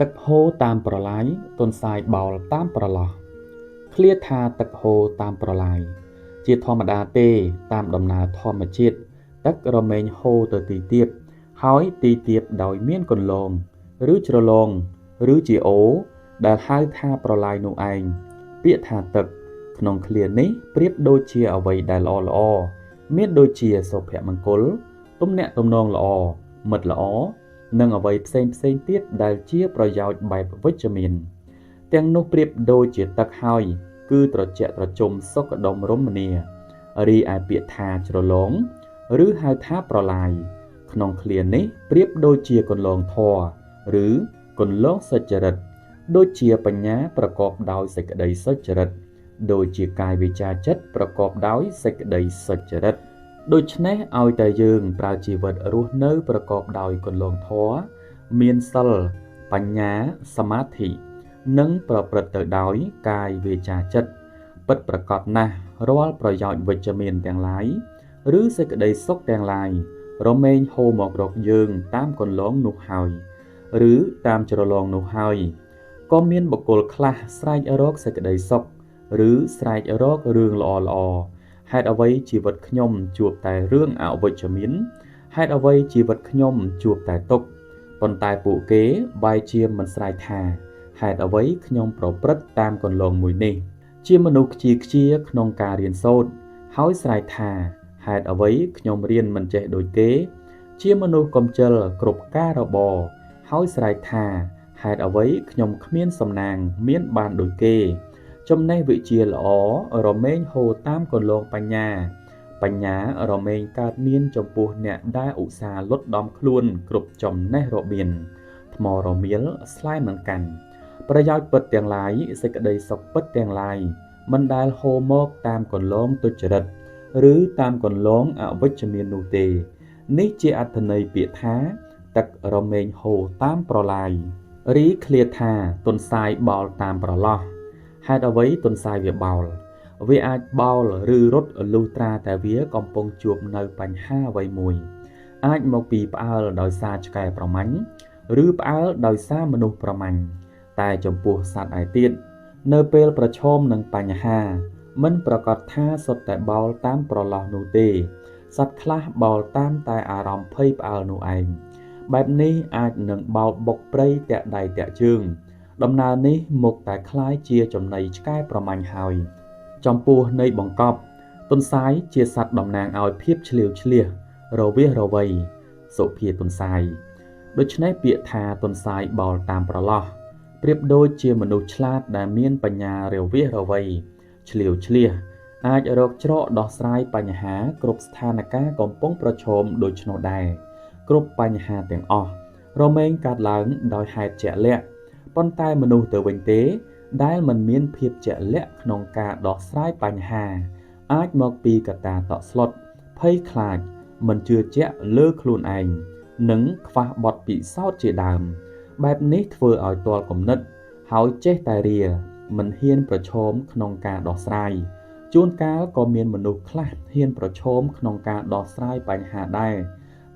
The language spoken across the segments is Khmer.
ទឹកហូរតាមប្រឡាយទន្សាយបោលតាមប្រឡោះឃ្លាថាទឹកហូរតាមប្រឡាយជាធម្មតាទេតាមដំណើរធម្មជាតិទឹករមែងហូរទៅទីទាបហើយទីទាបដោយមានគន្លងឬជ្រលងឬជាអូរដែលហៅថាប្រឡាយនោះឯងពាក្យថាទឹកក្នុងឃ្លានេះប្រៀបដូចជាអ្វីដែលល្អមានដូចជាសុភមង្គលទំនាក់ទំនងល្អមិត្តល្អនិងអ្វីផ្សេងទៀតដែលជាប្រយោជន៍បែបវិជ្ជមានទាំងនោះប្រៀបដូចជាទឹកហើយគឺត្រជាក់ត្រជុំសុខដុមរមនារីឯពាក្យថាជ្រលងឬហៅថាប្រឡាយក្នុងឃ្លានេះប្រៀបដូចជាគន្លងធម៌ឬគន្លងសុចរិតដូចជាបញ្ញាប្រកបដោយសេចក្តីសុចរិតដូចជាកាយវិចារចិត្តប្រកបដោយសេចក្តីសុចរិតដូច្នេះឲ្យតែយើងប្រើជីវិតរស់នៅប្រកបដោយគន្លងធម៌មានសិលបញ្ញាសមាធិនិងប្រព្រឹត្តទៅដោយកាយវាចាចិត្តពិតប្រាកដណាស់រាល់ប្រយោជន៍វិជ្ជមានទាំងឡាយឬសេចក្តីសុខទាំងឡាយរមែងហូរមករកយើងតាមគន្លងនោះហើយឬតាមជ្រលងនោះហើយក៏មានបុគ្គលខ្លះស្រែករកសេចក្តីសុខឬស្រែករករឿងល្អហេតុអ្វីជីវិតខ្ញុំជួបតែរឿងអវិជ្ជមានហេតុអ្វីជីវិតខ្ញុំជួបតែទុក្ខប៉ុន្តែពួកគេបែរជាមិនស្រែកថាហេតុអ្វីខ្ញុំប្រព្រឹត្តតាមគន្លងមួយនេះជាមនុស្សខ្ជាក្នុងការរៀនសូត្រហើយស្រែកថាហេតុអ្វីខ្ញុំរៀនមិនចេះដូចគេជាមនុស្សកំចិលគ្រប់ការរបរហើយស្រែកថាហេតុអ្វីខ្ញុំគ្មានសំណាងមានបានដូចគេចំណេះវិជ្ជាល្អរមែងហូរតាមគន្លងបញ្ញារមែងកើតមានចំពោះអ្នកដែលឧស្សាហ៍លុតដំខ្លួនគ្រប់ចំណេះរបៀនថ្មរមៀលស្លែមិនកាន់ប្រយោជន៍ពិតទាំងឡាយសេចក្តីសុខពិតទាំងឡាយមិនដែលហូរមកតាមគន្លងទុច្ចរិតឬតាមគន្លងអវិជ្ជមាននោះទេនេះជាអត្ថន័យពាក្យថាទឹករមែងហូរតាមប្រឡាយរីឃ្លាថាទន្សាយបោលតាមប្រឡោះហេតុអ្វីទន្សាយវាបោលវាអាចបោលឬរត់លុះត្រាតែវាកំពុងជួបនៅបញ្ហាអ្វីមួយអាចមកពីផ្អើលដោយសារឆ្កែប្រមាញ់ឬផ្អើលដោយសារមនុស្សប្រមាញ់តែចំពោះសត្វឯទៀតនៅពេលប្រឈមនឹងបញ្ហាមិនប្រកាសថាសុទ្ធតែបោលតាមប្រឡោះនោះទេសត្វខ្លះបោលតាមតែអារម្មណ៍ភ័យផ្អើលនោះឯងបែបនេះអាចនឹងបោលបុកព្រៃតាក់ដៃតាក់ជើងដំណើរនេះមកតែคล้ายជាចំណីឆ្កែប្រមាញ់ហើយចំពោះនៃបង្កប់ទន្សាយជាសត្វតំណាងឲ្យភាពឆ្លៀវឆ្លៀសរវាសរវៃសុភាទន្សាយដូច្នេះពាក្យថាទន្សាយបោលតាមប្រឡោះប្រៀបដូចជាមនុស្សឆ្លាតដែលមានបញ្ញារវាសរវៃឆ្លៀវឆ្លៀសអាចរកច្រកដោះស្រាយបញ្ហាគ្រប់ស្ថានភាពកំពុងប្រឈមដូច្នោះដែរគ្រប់បញ្ហាទាំងអស់រមែងកើតឡើងដោយហេតុជាក់លាក់ប៉ុន្តែមនុស្សទៅវិញទេដែលមិនមានភាពជាក់លាក់ក្នុងការដោះស្រាយបញ្ហាអាចមកពីកត្តាតក់ស្លុតភ័យខ្លាចមិនជឿជាក់លើខ្លួនឯងនិងខ្វះបទពិសោធន៍ជាដើមបែបនេះធ្វើឲ្យទាល់គំនិតហើយចេះតែរាមិនហ៊ានប្រឈមក្នុងការដោះស្រាយជួនកាលក៏មានមនុស្សខ្លះហ៊ានប្រឈមក្នុងការដោះស្រាយបញ្ហាដែរ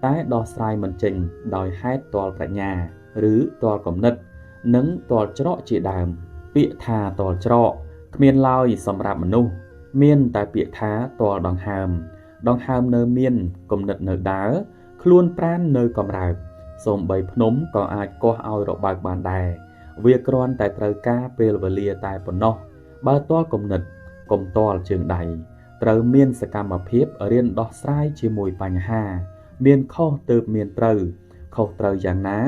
តែដោះស្រាយមិនចេញដោយហេតុទាល់ប្រាជ្ញាឬទាល់គំនិតនិងទាល់ច្រកជាដើមពាក្យថាទាល់ច្រកគ្មានឡើយសម្រាប់មនុស្សមានតែពាក្យថាទាល់ដង្ហើមនៅមានគំនិតនៅដើរខ្លួនប្រាណនៅកំរើកសូម្បីភ្នំក៏អាចកោះឲ្យរបើកបានដែរវាគ្រាន់តែត្រូវការពេលវេលាតែប៉ុណ្ណោះបើទាល់គំនិតកុំទាល់ជើងដៃត្រូវមានសកម្មភាពរៀនដោះស្រាយជាមួយបញ្ហាមានខុសទើបមានត្រូវខុសត្រូវយ៉ាងណា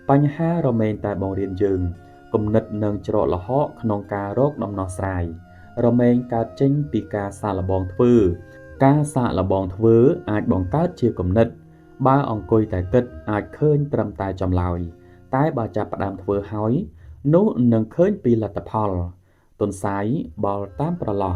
បញ្ហារមែងតែបង្រៀនយើងគំនិតនិងច្រកល្ហកក្នុងការរកដំណោះស្រាយរមែងកើតចេញពីការសាកល្បងធ្វើការសាកល្បងធ្វើអាចបង្កើតជាគំនិតបើអង្គុយតែគិតអាចឃើញត្រឹមតែចម្លើយតែបើចាប់ផ្ដើមធ្វើហើយនោះនឹងឃើញពីលទ្ធផលទន្សាយបោលតាមប្រឡោះ